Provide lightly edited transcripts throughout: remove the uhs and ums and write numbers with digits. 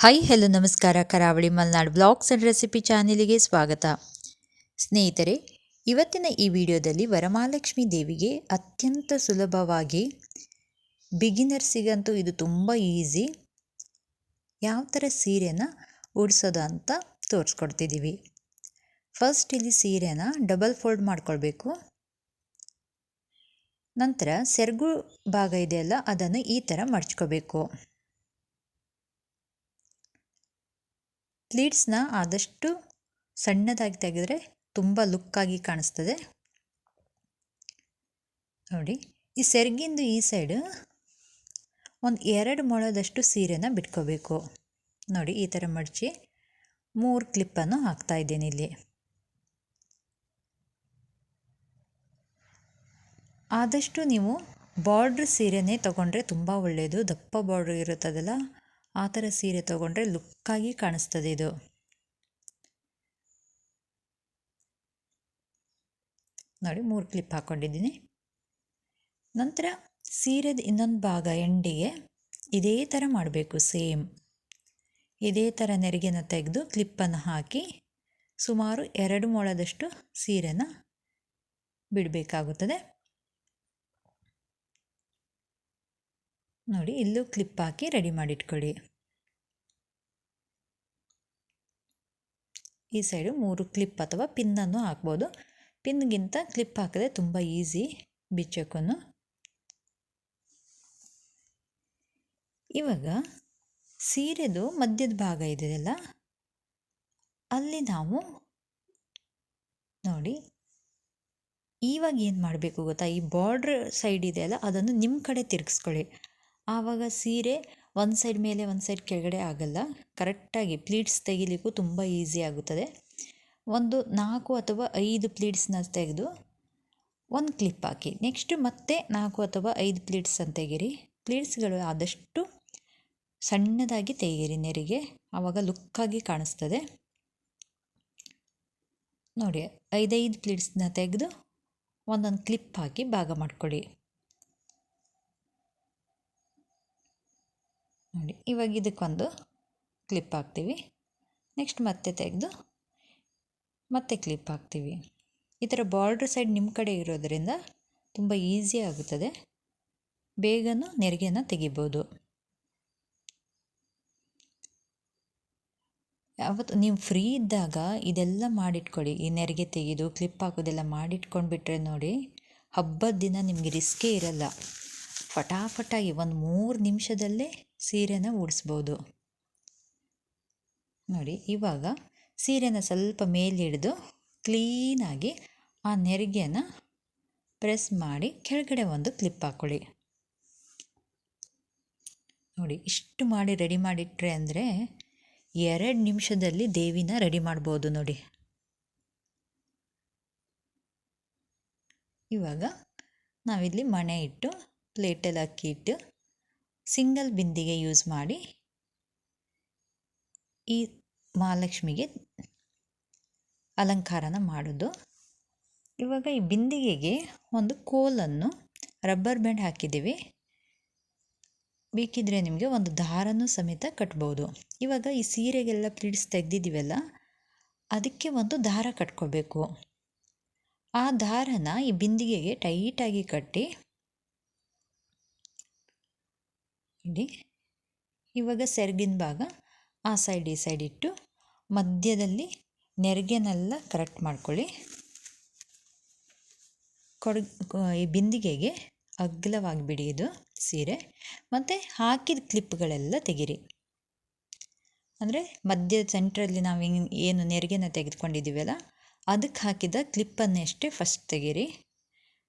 Hi hello ನಮಸ್ಕಾರ. ಕರಾವಳಿ Malenadu blogs and recipe ಚಾನೆಲಿಗೆ ಸ್ವಾಗತ. ಸ್ನೇಹಿತರೆ, ಇವತ್ತಿನ ಈ ವಿಡಿಯೋದಲ್ಲಿ ವರಮಹಾಲಕ್ಷ್ಮಿ ದೇವಿಗೆ ಅತ್ಯಂತ ಸುಲಭವಾಗಿ, ಬಿಗಿನರ್ಸಿಗಂತೂ ಇದು ತುಂಬ ಈಸಿ, ಯಾವ ಥರ ಸೀರೆನ ಉಡಿಸೋದು ಅಂತ ತೋರಿಸ್ಕೊಡ್ತಿದ್ದೀವಿ. ಫಸ್ಟ್ ಇಲ್ಲಿ ಸೀರೆನ ಡಬಲ್ ಫೋಲ್ಡ್ ಮಾಡ್ಕೊಳ್ಬೇಕು. ನಂತರ ಸೆರಗು ಭಾಗ ಇದೆಯಲ್ಲ ಅದನ್ನು ಈ ಥರ ಮಡ್ಚ್ಕೋಬೇಕು. ಪ್ಲೀಟ್ಸ್ನ ಆದಷ್ಟು ಸಣ್ಣದಾಗಿ ತೆಗೆದರೆ ತುಂಬ ಲುಕ್ಕಾಗಿ ಕಾಣಿಸ್ತದೆ. ನೋಡಿ, ಈ ಸೆರಗಿಂದು ಈ ಸೈಡು ಒಂದು 2 ಮೊಳದಷ್ಟು ಸೀರೆನ ಬಿಟ್ಕೋಬೇಕು. ನೋಡಿ, ಈ ಥರ ಮಡಚಿ 3 ಕ್ಲಿಪ್ಪನ್ನು ಹಾಕ್ತಾ ಇದ್ದೀನಿ ಇಲ್ಲಿ. ಆದಷ್ಟು ನೀವು ಬಾರ್ಡ್ರ್ ಸೀರೆನೇ ತೊಗೊಂಡ್ರೆ ತುಂಬ ಒಳ್ಳೆಯದು. ದಪ್ಪ ಬಾರ್ಡ್ರ್ ಇರುತ್ತದಲ್ಲ, ಆ ಥರ ಸೀರೆ ತೊಗೊಂಡ್ರೆ ಲುಕ್ಕಾಗಿ ಕಾಣಿಸ್ತದೆ ಇದು. ನೋಡಿ, 3 ಕ್ಲಿಪ್ ಹಾಕ್ಕೊಂಡಿದ್ದೀನಿ. ನಂತರ ಸೀರೆದ ಇನ್ನೊಂದು ಭಾಗ ಎಂಡಿಗೆ ಇದೇ ಥರ ಮಾಡಬೇಕು. ಸೇಮ್ ಇದೇ ಥರ ನೆರಿಗೆನ ತೆಗೆದು ಕ್ಲಿಪ್ಪನ್ನು ಹಾಕಿ ಸುಮಾರು 2 ಮೊಳದಷ್ಟು ಸೀರೆನ ಬಿಡಬೇಕಾಗುತ್ತದೆ. ನೋಡಿ, ಇಲ್ಲೂ ಕ್ಲಿಪ್ ಹಾಕಿ ರೆಡಿ ಮಾಡಿಟ್ಕೊಳ್ಳಿ. ಈ ಸೈಡು 3 ಕ್ಲಿಪ್ ಅಥವಾ ಪಿನ್ನನ್ನು ಹಾಕ್ಬೋದು. ಪಿನ್ಗಿಂತ ಕ್ಲಿಪ್ ಹಾಕಿದ್ರೆ ತುಂಬ ಈಸಿ ಬಿಚ್ಚೋಕ್ಕೂ. ಇವಾಗ ಸೀರೆದು ಮಧ್ಯದ ಭಾಗ ಇದೆಯಲ್ಲ, ಅಲ್ಲಿ ನಾವು ನೋಡಿ ಇವಾಗ ಏನು ಮಾಡಬೇಕು ಗೊತ್ತಾ, ಈ ಬಾರ್ಡ್ರ್ ಸೈಡ್ ಇದೆಯಲ್ಲ ಅದನ್ನು ನಿಮ್ಮ ಕಡೆ ತಿರುಗಿಸ್ಕೊಳ್ಳಿ. ಆವಾಗ ಸೀರೆ ಒಂದು ಸೈಡ್ ಮೇಲೆ ಒಂದು ಸೈಡ್ ಕೆಳಗಡೆ ಆಗಲ್ಲ. ಕರೆಕ್ಟಾಗಿ ಪ್ಲೀಟ್ಸ್ ತೆಗಿಲಿಕ್ಕೂ ತುಂಬ ಈಸಿ ಆಗುತ್ತದೆ. ಒಂದು 4 ಅಥವಾ 5 ಪ್ಲೀಟ್ಸ್ನ ತೆಗೆದು ಒಂದು ಕ್ಲಿಪ್ ಹಾಕಿ, ನೆಕ್ಸ್ಟ್ ಮತ್ತೆ 4 ಅಥವಾ 5 ಪ್ಲೀಟ್ಸನ್ನು ತೆಗೀರಿ. ಪ್ಲೀಟ್ಸ್ಗಳು ಆದಷ್ಟು ಸಣ್ಣದಾಗಿ ತೆಗೀರಿ ನೆರಿಗೆ, ಆವಾಗ ಲುಕ್ಕಾಗಿ ಕಾಣಿಸ್ತದೆ. ನೋಡಿ, 5 ಪ್ಲೀಟ್ಸ್ನ ತೆಗೆದು ಒಂದೊಂದು ಕ್ಲಿಪ್ ಹಾಕಿ ಭಾಗ ಮಾಡ್ಕೊಳ್ಳಿ. ನೋಡಿ, ಇವಾಗ ಇದಕ್ಕೊಂದು ಕ್ಲಿಪ್ ಹಾಕ್ತೀವಿ. ನೆಕ್ಸ್ಟ್ ಮತ್ತೆ ತೆಗೆದು ಮತ್ತೆ ಕ್ಲಿಪ್ ಹಾಕ್ತೀವಿ. ಈ ಥರ ಬಾರ್ಡ್ರ್ ಸೈಡ್ ನಿಮ್ಮ ಕಡೆ ಇರೋದರಿಂದ ತುಂಬ ಈಸಿ ಆಗುತ್ತದೆ, ಬೇಗನೂ ನೆರಿಗೆನ ತೆಗಿಬೋದು. ಯಾವತ್ತು ನೀವು ಫ್ರೀ ಇದ್ದಾಗ ಇದೆಲ್ಲ ಮಾಡಿಟ್ಕೊಳ್ಳಿ. ಈ ನೆರಿಗೆ ತೆಗೆದು ಕ್ಲಿಪ್ ಹಾಕೋದೆಲ್ಲ ಮಾಡಿಟ್ಕೊಂಡ್ಬಿಟ್ರೆ ನೋಡಿ, ಹಬ್ಬದ ದಿನ ನಿಮಗೆ ರಿಸ್ಕೇ ಇರಲ್ಲ. ಫಟಾಫಟಾಗಿ ಒಂದು 3 ನಿಮಿಷದಲ್ಲೇ ಸೀರೆನ ಉಡಿಸ್ಬೋದು. ನೋಡಿ, ಇವಾಗ ಸೀರೆನ ಸ್ವಲ್ಪ ಮೇಲೆ ಹಿಡಿದು ಕ್ಲೀನಾಗಿ ಆ ನೆರಿಗೆನ ಪ್ರೆಸ್ ಮಾಡಿ ಕೆಳಗಡೆ ಒಂದು ಕ್ಲಿಪ್ ಹಾಕ್ಕೊಳ್ಳಿ. ನೋಡಿ, ಇಷ್ಟು ಮಾಡಿ ರೆಡಿ ಮಾಡಿಟ್ರೆ ಅಂದರೆ 2 ನಿಮಿಷದಲ್ಲಿ ದೇವಿನ ರೆಡಿ ಮಾಡ್ಬೋದು ನೋಡಿ. ಇವಾಗ ನಾವಿಲ್ಲಿ ಮಣೆ ಇಟ್ಟು ಪ್ಲೇಟಲ್ಲಿ ಅಕ್ಕಿ ಇಟ್ಟು ಸಿಂಗಲ್ ಬಿಂದಿಗೆ ಯೂಸ್ ಮಾಡಿ ಈ ಮಹಾಲಕ್ಷ್ಮಿಗೆ ಅಲಂಕಾರನ ಮಾಡೋದು. ಇವಾಗ ಈ ಬಿಂದಿಗೆಗೆ ಒಂದು ಕೋಲನ್ನು ರಬ್ಬರ್ ಬ್ಯಾಂಡ್ ಹಾಕಿದ್ದೀವಿ. ಬೇಕಿದ್ರೆ ನಿಮಗೆ ಒಂದು ದಾರನೂ ಸಮೇತ ಕಟ್ಬೋದು. ಇವಾಗ ಈ ಸೀರೆಗೆಲ್ಲ ಪ್ಲೀಟ್ಸ್ ತೆಗೆದಿದ್ದೀವಲ್ಲ, ಅದಕ್ಕೆ ಒಂದು ದಾರ ಕಟ್ಕೋಬೇಕು. ಆ ದಾರನ ಈ ಬಿಂದಿಗೆಗೆ ಟೈಟಾಗಿ ಕಟ್ಟಿ ಇಡಿ. ಇವಾಗ ಸೆರಗಿನ ಭಾಗ ಆ ಸೈಡ್ ಈ ಸೈಡ್ ಇಟ್ಟು ಮಧ್ಯದಲ್ಲಿ ನೆರಿಗೆನೆಲ್ಲ ಕರೆಕ್ಟ್ ಮಾಡ್ಕೊಳ್ಳಿ. ಈ ಬಿಂದಿಗೆಗೆ ಅಗಲವಾಗಿ ಬಿಡಿ ಇದು ಸೀರೆ, ಮತ್ತು ಹಾಕಿದ ಕ್ಲಿಪ್ಗಳೆಲ್ಲ ತೆಗೀರಿ. ಅಂದರೆ ಮಧ್ಯ ಸೆಂಟ್ರಲ್ಲಿ ನಾವು ಏನು ನೆರಿಗೆನ ತೆಗೆದುಕೊಂಡಿದ್ದೀವಲ್ಲ ಅದಕ್ಕೆ ಹಾಕಿದ ಕ್ಲಿಪ್ಪನ್ನಷ್ಟೇ ಫಸ್ಟ್ ತೆಗೀರಿ,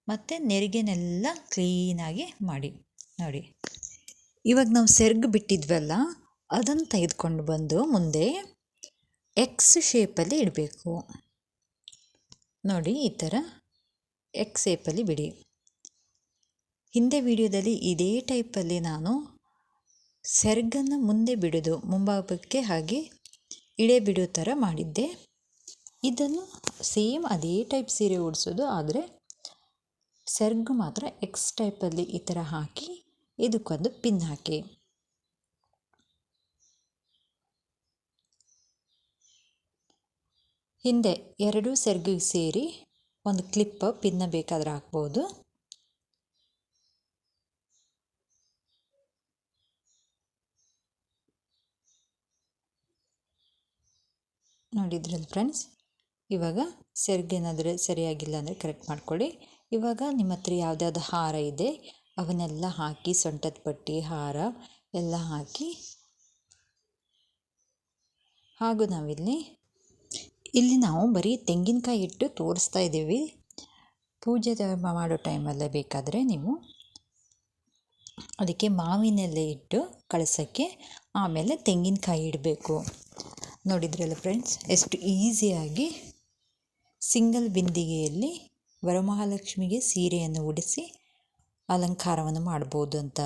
ಮತ್ತು ನೆರಿಗೆನೆಲ್ಲ ಕ್ಲೀನಾಗಿ ಮಾಡಿ. ನೋಡಿ, ಇವಾಗ ನಾವು ಸೆರಗು ಬಿಟ್ಟಿದ್ವಲ್ಲ ಅದನ್ನು ತೆಗೆದುಕೊಂಡು ಬಂದು ಮುಂದೆ ಎಕ್ಸ್ ಶೇಪಲ್ಲಿ ಇಡಬೇಕು. ನೋಡಿ, ಈ ಥರ ಎಕ್ಸ್ ಶೇಪಲ್ಲಿ ಬಿಡಿ. ಹಿಂದೆ ವಿಡಿಯೋದಲ್ಲಿ ಇದೇ ಟೈಪಲ್ಲಿ ನಾನು ಸೆರಗನ್ನು ಮುಂದೆ ಬಿಡೋದು, ಮುಂಭಾಗಕ್ಕೆ ಹಾಗೆ ಇಳೆ ಬಿಡೋ ಥರ ಮಾಡಿದ್ದೆ. ಇದನ್ನು ಸೇಮ್ ಅದೇ ಟೈಪ್ ಸೀರೆ ಉಡಿಸೋದು, ಆದರೆ ಸೆರಗು ಮಾತ್ರ ಎಕ್ಸ್ ಟೈಪಲ್ಲಿ ಈ ಥರ ಹಾಕಿ ಇದಕ್ಕೊಂದು ಪಿನ್ ಹಾಕಿ. ಹಿಂದೆ ಎರಡೂ ಸೆರಗಿಗೆ ಸೇರಿ ಒಂದು ಕ್ಲಿಪ್ ಪಿನ್ನ ಬೇಕಾದ್ರೆ ಹಾಕ್ಬೋದು. ನೋಡಿದ್ರಲ್ಲ ಫ್ರೆಂಡ್ಸ್, ಇವಾಗ ಸೆರಗೇನಾದರೆ ಸರಿಯಾಗಿಲ್ಲ ಅಂದರೆ ಕರೆಕ್ಟ್ ಮಾಡ್ಕೊಳ್ಳಿ. ಇವಾಗ ನಿಮ್ಮ ಹತ್ರ ಯಾವುದ್ಯಾವ್ದು ಹಾರ ಇದೆ ಅವನ್ನೆಲ್ಲ ಹಾಕಿ, ಸೊಂಟದ ಪಟ್ಟಿ, ಹಾರ ಎಲ್ಲ ಹಾಕಿ, ಹಾಗೂ ಇಲ್ಲಿ ನಾವು ಬರೀ ತೆಂಗಿನಕಾಯಿ ಇಟ್ಟು ತೋರಿಸ್ತಾ ಇದ್ದೀವಿ. ಪೂಜೆ ಮಾಡೋ ಟೈಮಲ್ಲೇ ಬೇಕಾದರೆ ನೀವು ಅದಕ್ಕೆ ಮಾವಿನೆಲೆ ಇಟ್ಟು ಕಳಸಕ್ಕೆ ಆಮೇಲೆ ತೆಂಗಿನಕಾಯಿ ಇಡಬೇಕು. ನೋಡಿದ್ರಲ್ಲ ಫ್ರೆಂಡ್ಸ್, ಎಷ್ಟು ಈಸಿಯಾಗಿ ಸಿಂಗಲ್ ಬಿಂದಿಗೆಯಲ್ಲಿ ವರಮಹಾಲಕ್ಷ್ಮಿಗೆ ಸೀರೆಯನ್ನು ಉಡಿಸಿ ಅಲಂಕಾರವನ್ನು ಮಾಡ್ಬೋದು ಅಂತ.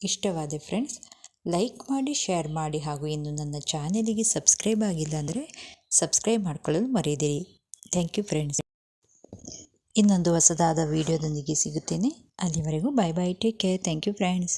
ಇಷ್ಟವಾದ ಫ್ರೆಂಡ್ಸ್, ಲೈಕ್ ಮಾಡಿ, ಶೇರ್ ಮಾಡಿ, ಹಾಗೂ ಇನ್ನು ನನ್ನ ಚಾನೆಲಿಗೆ ಸಬ್ಸ್ಕ್ರೈಬ್ ಆಗಿಲ್ಲ ಅಂದರೆ ಸಬ್ಸ್ಕ್ರೈಬ್ ಮಾಡ್ಕೊಳ್ಳಲು ಮರೆಯದಿರಿ. Thank you friends. ಇನ್ನೊಂದು ಹೊಸದಾದ ವಿಡಿಯೋದೊಂದಿಗೆ ಸಿಗುತ್ತೇನೆ. ಅಲ್ಲಿವರೆಗೂ bye bye, take care. Thank you friends.